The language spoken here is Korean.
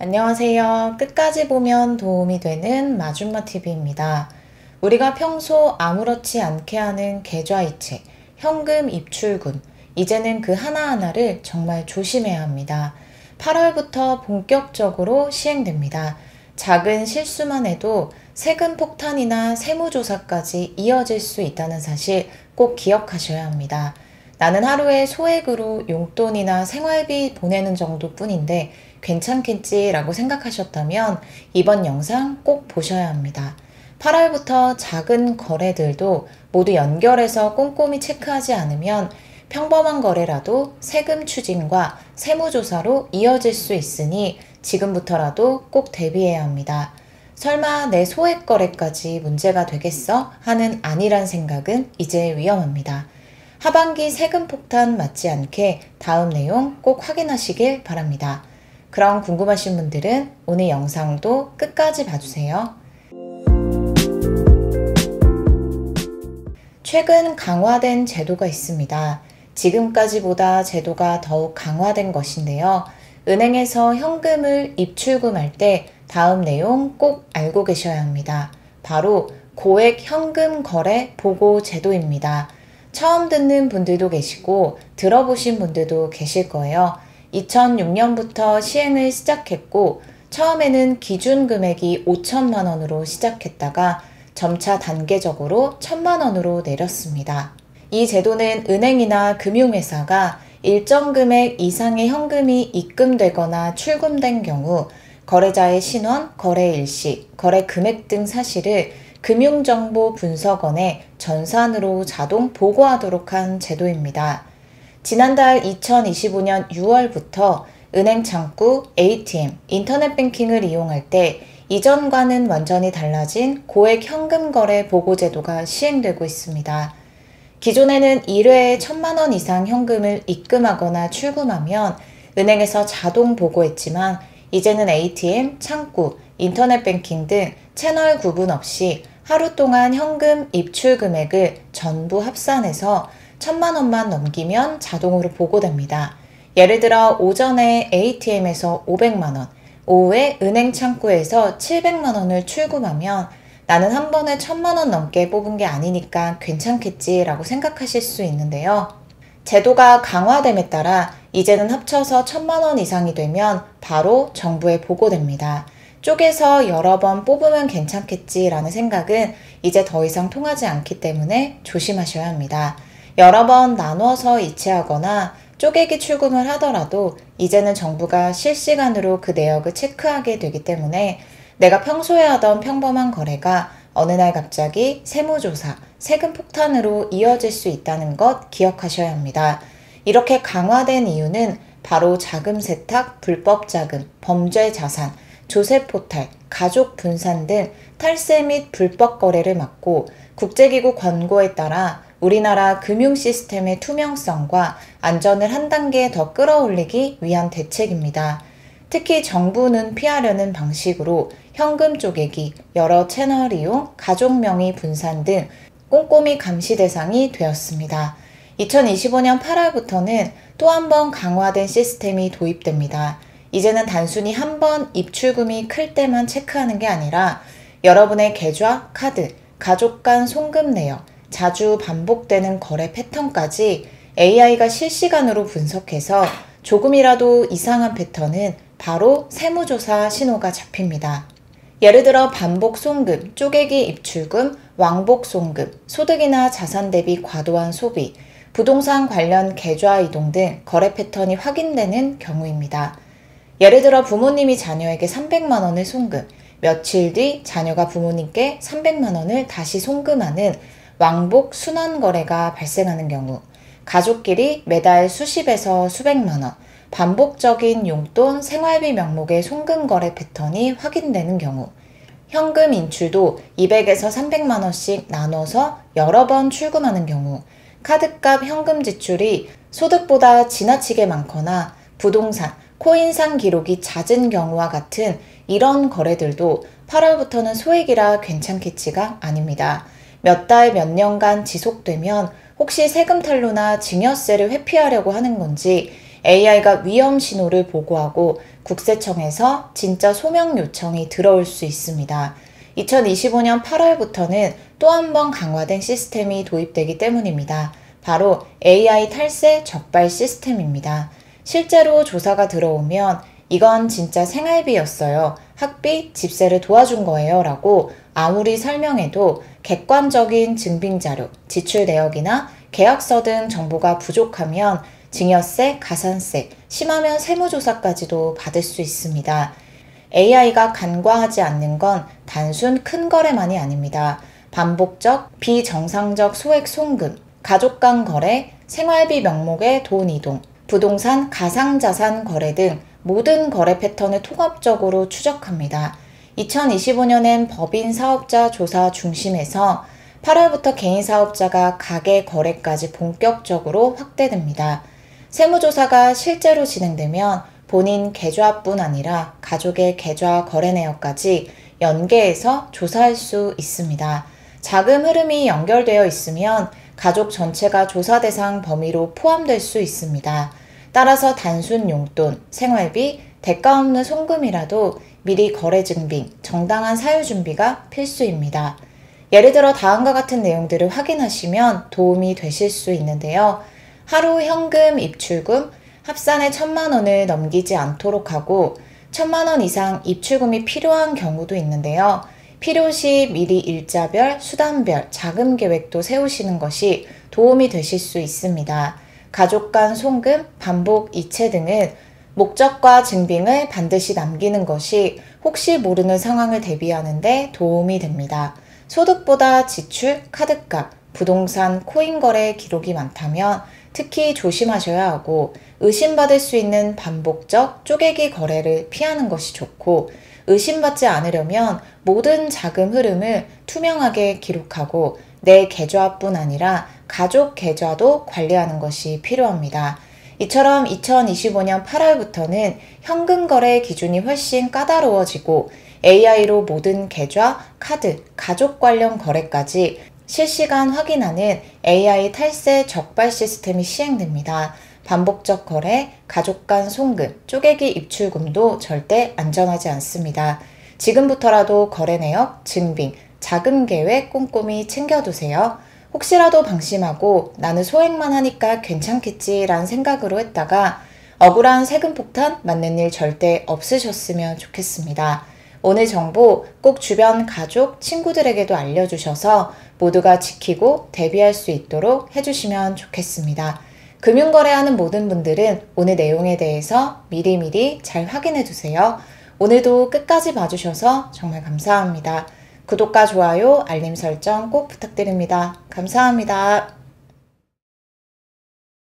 안녕하세요. 끝까지 보면 도움이 되는 마줌마TV입니다. 우리가 평소 아무렇지 않게 하는 계좌이체, 현금 입출금, 이제는 그 하나하나를 정말 조심해야 합니다. 8월부터 본격적으로 시행됩니다. 작은 실수만 해도 세금 폭탄이나 세무조사까지 이어질 수 있다는 사실 꼭 기억하셔야 합니다. 나는 하루에 소액으로 용돈이나 생활비 보내는 정도뿐인데 괜찮겠지 라고 생각하셨다면 이번 영상 꼭 보셔야 합니다. 8월부터 작은 거래들도 모두 연결해서 꼼꼼히 체크하지 않으면 평범한 거래라도 세금 추징과 세무조사로 이어질 수 있으니 지금부터라도 꼭 대비해야 합니다. 설마 내 소액 거래까지 문제가 되겠어? 하는 아니란 생각은 이제 위험합니다. 하반기 세금 폭탄 맞지 않게 다음 내용 꼭 확인하시길 바랍니다. 그럼 궁금하신 분들은 오늘 영상도 끝까지 봐주세요. 최근 강화된 제도가 있습니다. 지금까지보다 제도가 더욱 강화된 것인데요. 은행에서 현금을 입출금할 때 다음 내용 꼭 알고 계셔야 합니다. 바로 고액 현금 거래 보고 제도입니다. 처음 듣는 분들도 계시고 들어보신 분들도 계실 거예요. 2006년부터 시행을 시작했고 처음에는 기준 금액이 5천만 원으로 시작했다가 점차 단계적으로 1,000만 원으로 내렸습니다. 이 제도는 은행이나 금융회사가 일정 금액 이상의 현금이 입금되거나 출금된 경우 거래자의 신원, 거래 일시, 거래 금액 등 사실을 금융정보분석원에 전산으로 자동 보고하도록 한 제도입니다. 지난달 2025년 6월부터 은행 창구, ATM, 인터넷 뱅킹을 이용할 때 이전과는 완전히 달라진 고액 현금 거래 보고 제도가 시행되고 있습니다. 기존에는 1회에 1,000만 원 이상 현금을 입금하거나 출금하면 은행에서 자동 보고했지만 이제는 ATM, 창구, 인터넷 뱅킹 등 채널 구분 없이 하루 동안 현금 입출 금액을 전부 합산해서 1,000만 원만 넘기면 자동으로 보고됩니다. 예를 들어 오전에 ATM에서 500만 원, 오후에 은행 창구에서 700만 원을 출금하면 나는 한 번에 1,000만 원 넘게 뽑은 게 아니니까 괜찮겠지 라고 생각하실 수 있는데요. 제도가 강화됨에 따라 이제는 합쳐서 1,000만 원 이상이 되면 바로 정부에 보고됩니다. 쪼개서 여러 번 뽑으면 괜찮겠지 라는 생각은 이제 더 이상 통하지 않기 때문에 조심하셔야 합니다. 여러 번 나눠서 이체하거나 쪼개기 출금을 하더라도 이제는 정부가 실시간으로 그 내역을 체크하게 되기 때문에 내가 평소에 하던 평범한 거래가 어느 날 갑자기 세무조사, 세금 폭탄으로 이어질 수 있다는 것 기억하셔야 합니다. 이렇게 강화된 이유는 바로 자금 세탁, 불법 자금, 범죄 자산, 조세 포탈, 가족 분산 등 탈세 및 불법 거래를 막고 국제기구 권고에 따라 우리나라 금융 시스템의 투명성과 안전을 한 단계 더 끌어올리기 위한 대책입니다. 특히 정부는 피하려는 방식으로 현금 쪼개기, 여러 채널 이용, 가족 명의 분산 등 꼼꼼히 감시 대상이 되었습니다. 2025년 8월부터는 또 한 번 강화된 시스템이 도입됩니다. 이제는 단순히 한 번 입출금이 클 때만 체크하는 게 아니라 여러분의 계좌, 카드, 가족 간 송금 내역, 자주 반복되는 거래 패턴까지 AI가 실시간으로 분석해서 조금이라도 이상한 패턴은 바로 세무조사 신호가 잡힙니다. 예를 들어 반복 송금, 쪼개기 입출금, 왕복 송금, 소득이나 자산 대비 과도한 소비, 부동산 관련 계좌 이동 등 거래 패턴이 확인되는 경우입니다. 예를 들어 부모님이 자녀에게 300만 원을 송금, 며칠 뒤 자녀가 부모님께 300만 원을 다시 송금하는 왕복 순환 거래가 발생하는 경우, 가족끼리 매달 수십에서 수백만 원, 반복적인 용돈, 생활비 명목의 송금 거래 패턴이 확인되는 경우, 현금 인출도 200에서 300만 원씩 나눠서 여러 번 출금하는 경우, 카드값 현금 지출이 소득보다 지나치게 많거나 부동산, 코인상 기록이 잦은 경우와 같은 이런 거래들도 8월부터는 소액이라 괜찮겠지가 아닙니다. 몇 달, 몇 년간 지속되면 혹시 세금 탈루나 증여세를 회피하려고 하는 건지 AI가 위험 신호를 보고하고 국세청에서 진짜 소명 요청이 들어올 수 있습니다. 2025년 8월부터는 또 한 번 강화된 시스템이 도입되기 때문입니다. 바로 AI 탈세 적발 시스템입니다. 실제로 조사가 들어오면 이건 진짜 생활비였어요. 학비, 집세를 도와준 거예요. 라고 아무리 설명해도 객관적인 증빙자료, 지출 내역이나 계약서 등 정보가 부족하면 증여세, 가산세, 심하면 세무조사까지도 받을 수 있습니다. AI가 간과하지 않는 건 단순 큰 거래만이 아닙니다. 반복적, 비정상적 소액 송금, 가족 간 거래, 생활비 명목의 돈 이동, 부동산 가상자산 거래 등 모든 거래 패턴을 통합적으로 추적합니다. 2025년엔 법인 사업자 조사 중심에서 8월부터 개인 사업자가 가계 거래까지 본격적으로 확대됩니다. 세무조사가 실제로 진행되면 본인 계좌뿐 아니라 가족의 계좌 거래 내역까지 연계해서 조사할 수 있습니다. 자금 흐름이 연결되어 있으면 가족 전체가 조사 대상 범위로 포함될 수 있습니다. 따라서 단순 용돈, 생활비, 대가 없는 송금이라도 미리 거래 증빙, 정당한 사유 준비가 필수입니다. 예를 들어 다음과 같은 내용들을 확인하시면 도움이 되실 수 있는데요. 하루 현금 입출금 합산에 1,000만 원을 넘기지 않도록 하고 1,000만 원 이상 입출금이 필요한 경우도 있는데요. 필요시 미리 일자별, 수단별, 자금 계획도 세우시는 것이 도움이 되실 수 있습니다. 가족 간 송금, 반복 이체 등은 목적과 증빙을 반드시 남기는 것이 혹시 모르는 상황을 대비하는 데 도움이 됩니다. 소득보다 지출, 카드값, 부동산, 코인 거래 기록이 많다면 특히 조심하셔야 하고 의심받을 수 있는 반복적 쪼개기 거래를 피하는 것이 좋고 의심받지 않으려면 모든 자금 흐름을 투명하게 기록하고 내 계좌뿐 아니라 가족 계좌도 관리하는 것이 필요합니다. 이처럼 2025년 8월부터는 현금 거래 기준이 훨씬 까다로워지고 AI로 모든 계좌, 카드, 가족 관련 거래까지 실시간 확인하는 AI 탈세 적발 시스템이 시행됩니다. 반복적 거래, 가족 간 송금, 쪼개기 입출금도 절대 안전하지 않습니다. 지금부터라도 거래 내역, 증빙, 자금 계획 꼼꼼히 챙겨두세요. 혹시라도 방심하고 나는 소액만 하니까 괜찮겠지라는 생각으로 했다가 억울한 세금 폭탄 맞는 일 절대 없으셨으면 좋겠습니다. 오늘 정보 꼭 주변 가족, 친구들에게도 알려주셔서 모두가 지키고 대비할 수 있도록 해주시면 좋겠습니다. 금융거래하는 모든 분들은 오늘 내용에 대해서 미리미리 잘 확인해 두세요. 오늘도 끝까지 봐주셔서 정말 감사합니다. 구독과 좋아요, 알림 설정 꼭 부탁드립니다. 감사합니다.